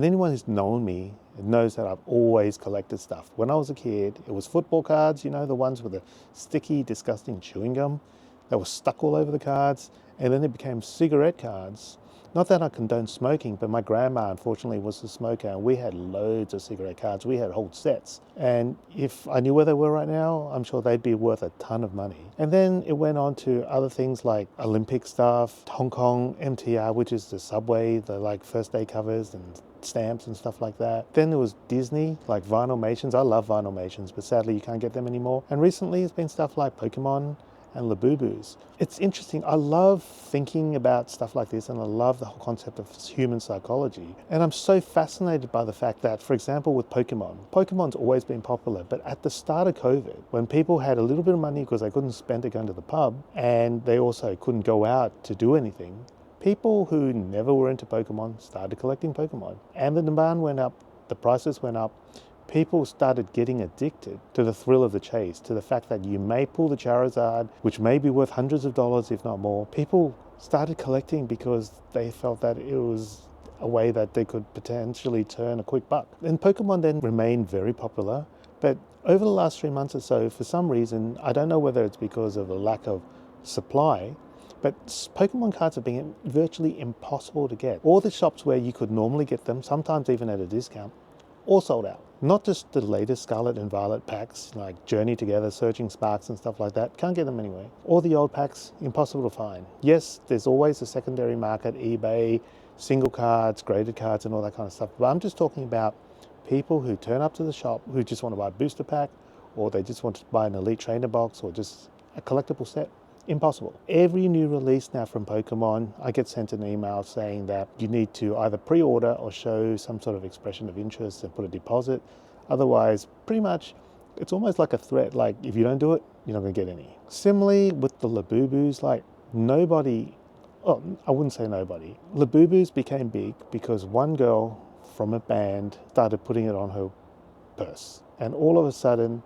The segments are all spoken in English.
And anyone who's known me knows that I've always collected stuff. When I was a kid, it was football cards, you know, the ones with the sticky, disgusting chewing gum that was stuck all over the cards. And then it became cigarette cards. Not that I condone smoking, but my grandma, unfortunately, was a smoker, and we had loads of cigarette cards. We had whole sets. And if I knew where they were right now, I'm sure they'd be worth a ton of money. And then it went on to other things like Olympic stuff, Hong Kong MTR, which is the subway, the like first day covers and stamps and stuff like that. Then there was Disney, like vinylmations. I love vinylmations, but sadly you can't get them anymore. And recently it's been stuff like Pokemon and labubus. It's interesting. I love thinking about stuff like this, and I love the whole concept of human psychology. And I'm so fascinated by the fact that, for example, with Pokemon's always been popular, but at the start of COVID, when people had a little bit of money because they couldn't spend it going to the pub, and they also couldn't go out to do anything, people who never were into Pokemon started collecting Pokemon. And the demand went up, the prices went up, people started getting addicted to the thrill of the chase, to the fact that you may pull the Charizard, which may be worth hundreds of dollars, if not more. People started collecting because they felt that it was a way that they could potentially turn a quick buck. And Pokemon then remained very popular, but over the last 3 months or so, for some reason, I don't know whether it's because of a lack of supply, but Pokemon cards are being virtually impossible to get. All the shops where you could normally get them, sometimes even at a discount, all sold out. Not just the latest Scarlet and Violet packs, like Journey Together, Searching Sparks and stuff like that. Can't get them anyway. All the old packs, impossible to find. Yes, there's always a secondary market, eBay, single cards, graded cards and all that kind of stuff. But I'm just talking about people who turn up to the shop who just want to buy a booster pack, or they just want to buy an Elite Trainer box, or just a collectible set. Impossible. Every new release now from Pokemon, I get sent an email saying that you need to either pre-order or show some sort of expression of interest and put a deposit. Otherwise, pretty much, it's almost like a threat. Like, if you don't do it, you're not going to get any. Similarly with the labubus, like nobody, oh, I wouldn't say nobody. Labubus became big because one girl from a band started putting it on her purse. And all of a sudden,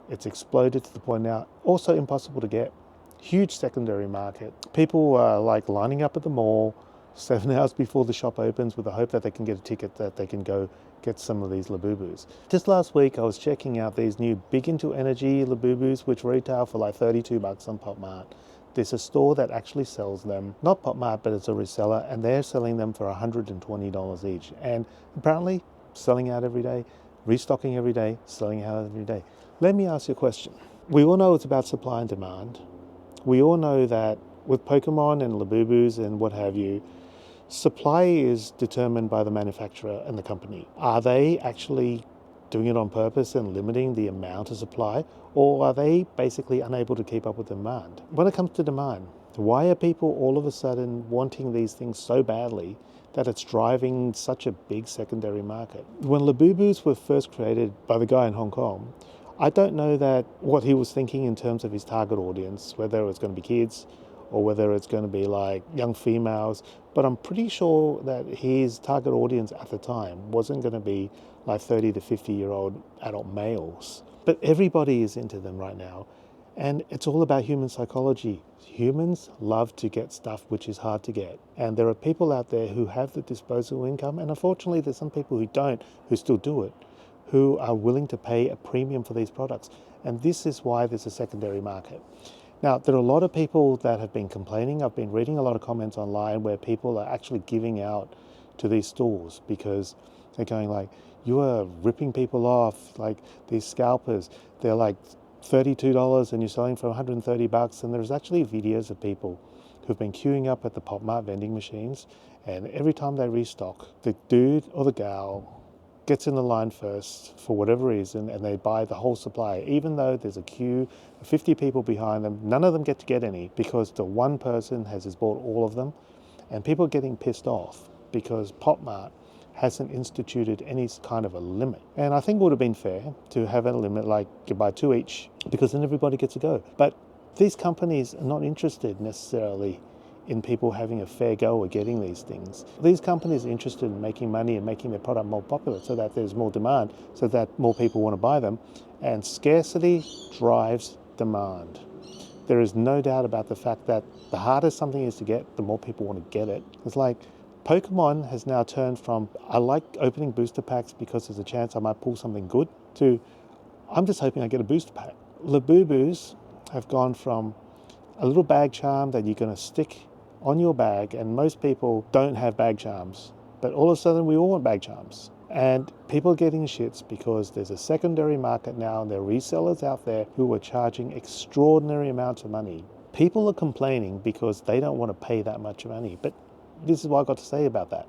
it's exploded to the point now, also impossible to get. Huge secondary market. People are like lining up at the mall 7 hours before the shop opens with the hope that they can get a ticket that they can go get some of these labubus. Just last week I was checking out these new Big Into Energy labubus, which retail for like $32 on PopMart. There's a store that actually sells them, not PopMart, but it's a reseller, and they're selling them for $120 each. And apparently selling out every day, restocking every day, selling out every day. Let me ask you a question. We all know it's about supply and demand. We all know that with Pokemon and labubus and what have you, supply is determined by the manufacturer and the company. Are they actually doing it on purpose and limiting the amount of supply, or are they basically unable to keep up with demand? When it comes to demand, why are people all of a sudden wanting these things so badly that it's driving such a big secondary market? When labubus were first created by the guy in Hong Kong, I don't know that what he was thinking in terms of his target audience, whether it was going to be kids or whether it's going to be like young females, but I'm pretty sure that his target audience at the time wasn't going to be like 30 to 50-year-old adult males. But everybody is into them right now, and it's all about human psychology. Humans love to get stuff which is hard to get, and there are people out there who have the disposable income, and unfortunately there's some people who don't, who still do it, who are willing to pay a premium for these products. And this is why there's a secondary market. Now, there are a lot of people that have been complaining. I've been reading a lot of comments online where people are actually giving out to these stores because they're going like, you are ripping people off, like these scalpers. They're like $32 and you're selling for $130. And there's actually videos of people who've been queuing up at the PopMart vending machines, and every time they restock, the dude or the gal gets in the line first for whatever reason, and they buy the whole supply, even though there's a queue of 50 people behind them. None of them get to get any because the one person has just bought all of them, and people are getting pissed off because PopMart hasn't instituted any kind of a limit. And I think it would have been fair to have a limit, like you buy 2 each, because then everybody gets to go. But these companies are not interested necessarily in people having a fair go at getting these things. These companies are interested in making money and making their product more popular so that there's more demand, so that more people want to buy them. And scarcity drives demand. There is no doubt about the fact that the harder something is to get, the more people want to get it. It's like Pokemon has now turned from I like opening booster packs because there's a chance I might pull something good to I'm just hoping I get a booster pack. Labubus have gone from a little bag charm that you're going to stick on your bag, and most people don't have bag charms, but all of a sudden we all want bag charms. And people are getting shits because there's a secondary market now and there are resellers out there who are charging extraordinary amounts of money. People are complaining because they don't want to pay that much money, but this is what I've got to say about that.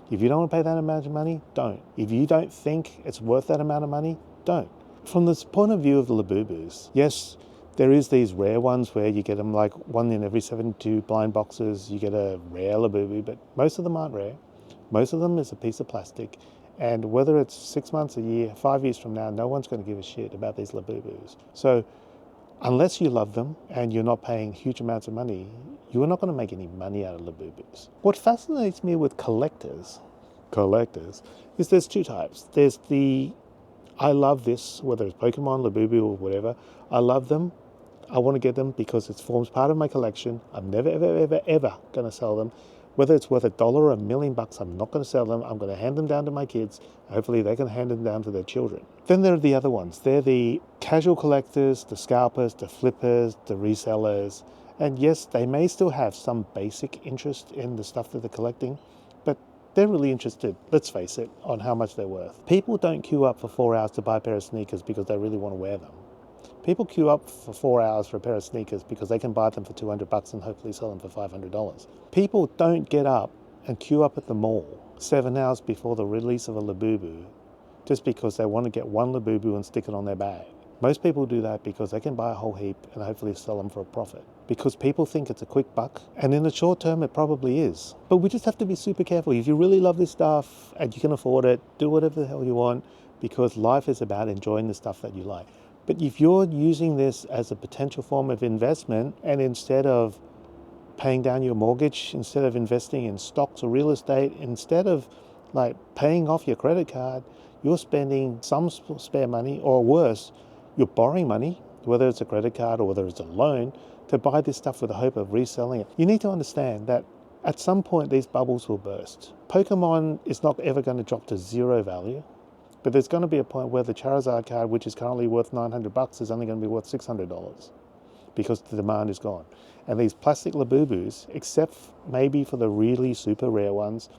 If you don't want to pay that amount of money, don't. If you don't think it's worth that amount of money, don't. From this point of view of the labubus, yes, there is these rare ones where you get them like 1 in every 72 blind boxes, you get a rare labubu, but most of them aren't rare. Most of them is a piece of plastic, and whether it's 6 months, a year, 5 years from now, no one's going to give a shit about these labubus. So unless you love them and you're not paying huge amounts of money, you are not going to make any money out of labubus. What fascinates me with collectors, is there's two types. There's the I love this, whether it's Pokemon, Labubu, or whatever. I love them. I want to get them because it forms part of my collection. I'm never, ever, ever, ever going to sell them. Whether it's worth $1 or $1 million, I'm not going to sell them. I'm going to hand them down to my kids. Hopefully they can hand them down to their children. Then there are the other ones. They're the casual collectors, the scalpers, the flippers, the resellers. And yes, they may still have some basic interest in the stuff that they're collecting, but they're really interested, let's face it, on how much they're worth. People don't queue up for 4 hours to buy a pair of sneakers because they really want to wear them. People queue up for 4 hours for a pair of sneakers because they can buy them for $200 and hopefully sell them for $500. People don't get up and queue up at the mall 7 hours before the release of a labubu just because they want to get one labubu and stick it on their bag. Most people do that because they can buy a whole heap and hopefully sell them for a profit. Because people think it's a quick buck, and in the short term it probably is. But we just have to be super careful. If you really love this stuff and you can afford it, do whatever the hell you want, because life is about enjoying the stuff that you like. But if you're using this as a potential form of investment, and instead of paying down your mortgage, instead of investing in stocks or real estate, instead of like paying off your credit card, you're spending some spare money, or worse, you're borrowing money, whether it's a credit card or whether it's a loan, to buy this stuff with the hope of reselling it. You need to understand that at some point these bubbles will burst. Pokemon is not ever going to drop to zero value, but there's going to be a point where the Charizard card, which is currently worth $900, is only going to be worth $600 because the demand is gone. And these plastic labubus, except maybe for the really super rare ones,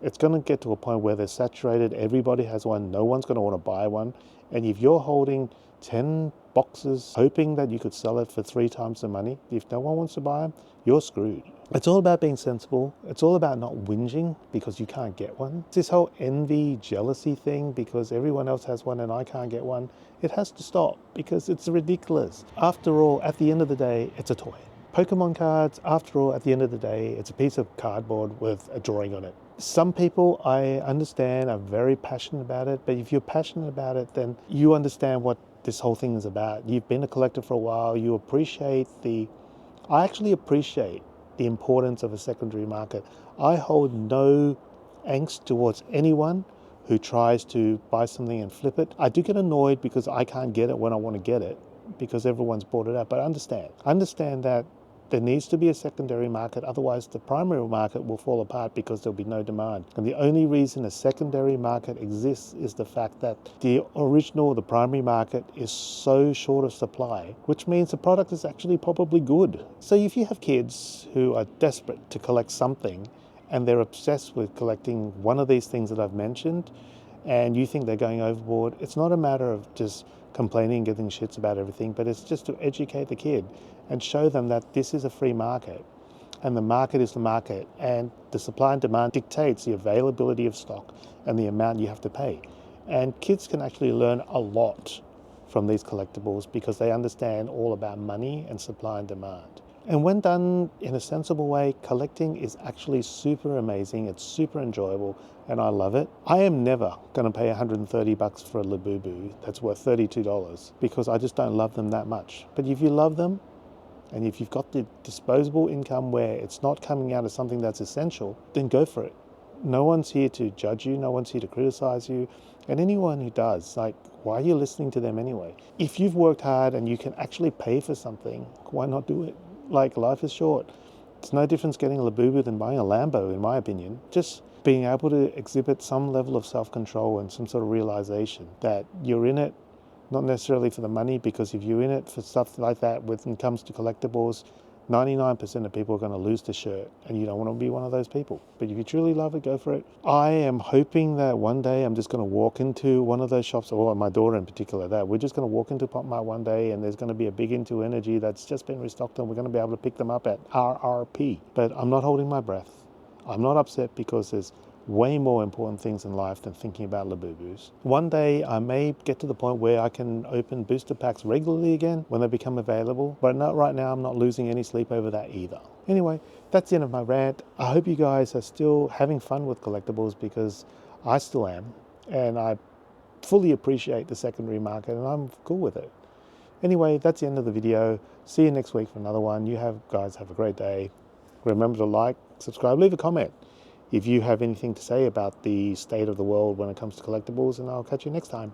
it's going to get to a point where they're saturated. Everybody has one. No one's going to want to buy one. And if you're holding 10 boxes hoping that you could sell it for 3 times the money, if no one wants to buy them, you're screwed. It's all about being sensible. It's all about not whinging because you can't get one. This whole envy, jealousy thing because everyone else has one and I can't get one, it has to stop because it's ridiculous. After all, at the end of the day, it's a toy. Pokemon cards, after all, at the end of the day, it's a piece of cardboard with a drawing on it. Some people, I understand, are very passionate about it, but if you're passionate about it, then you understand what this whole thing is about. You've been a collector for a while, you appreciate I actually appreciate the importance of a secondary market. I hold no angst towards anyone who tries to buy something and flip it. I do get annoyed because I can't get it when I want to get it because everyone's bought it up, but I understand that there needs to be a secondary market, otherwise the primary market will fall apart because there'll be no demand. And the only reason a secondary market exists is the fact that the primary market is so short of supply, which means the product is actually probably good. So if you have kids who are desperate to collect something and they're obsessed with collecting one of these things that I've mentioned, and you think they're going overboard, it's not a matter of just complaining and getting shits about everything, but it's just to educate the kid and show them that this is a free market and the market is the market and the supply and demand dictates the availability of stock and the amount you have to pay. And kids can actually learn a lot from these collectibles because they understand all about money and supply and demand. And when done in a sensible way, collecting is actually super amazing. It's super enjoyable and I love it. I am never going to pay $130 for a labubu that's worth $32 because I just don't love them that much. But if you love them and if you've got the disposable income where it's not coming out of something that's essential, then go for it. No one's here to judge you. No one's here to criticize you. And anyone who does, why are you listening to them anyway? If you've worked hard and you can actually pay for something, why not do it? Life is short. It's no difference getting a labubu than buying a Lambo, in my opinion. Just being able to exhibit some level of self-control and some sort of realization that you're in it not necessarily for the money, because if you're in it for stuff like that when it comes to collectibles, 99% of people are going to lose the shirt, and you don't want to be one of those people. But if you truly love it, go for it. I am hoping that one day I'm just going to walk into one of those shops, or my daughter in particular, that we're just going to walk into Pop Mart one day and there's going to be a big Into Energy that's just been restocked and we're going to be able to pick them up at RRP. But I'm not holding my breath. I'm not upset, because there's way more important things in life than thinking about labubus. One day I may get to the point where I can open booster packs regularly again when they become available, but not right now. I'm not losing any sleep over that either. Anyway, that's the end of my rant. I hope you guys are still having fun with collectibles, because I still am, and I fully appreciate the secondary market and I'm cool with it. Anyway, that's the end of the video. See you next week for another one. Guys have a great day. Remember to like, subscribe, leave a comment if you have anything to say about the state of the world when it comes to collectibles, and I'll catch you next time.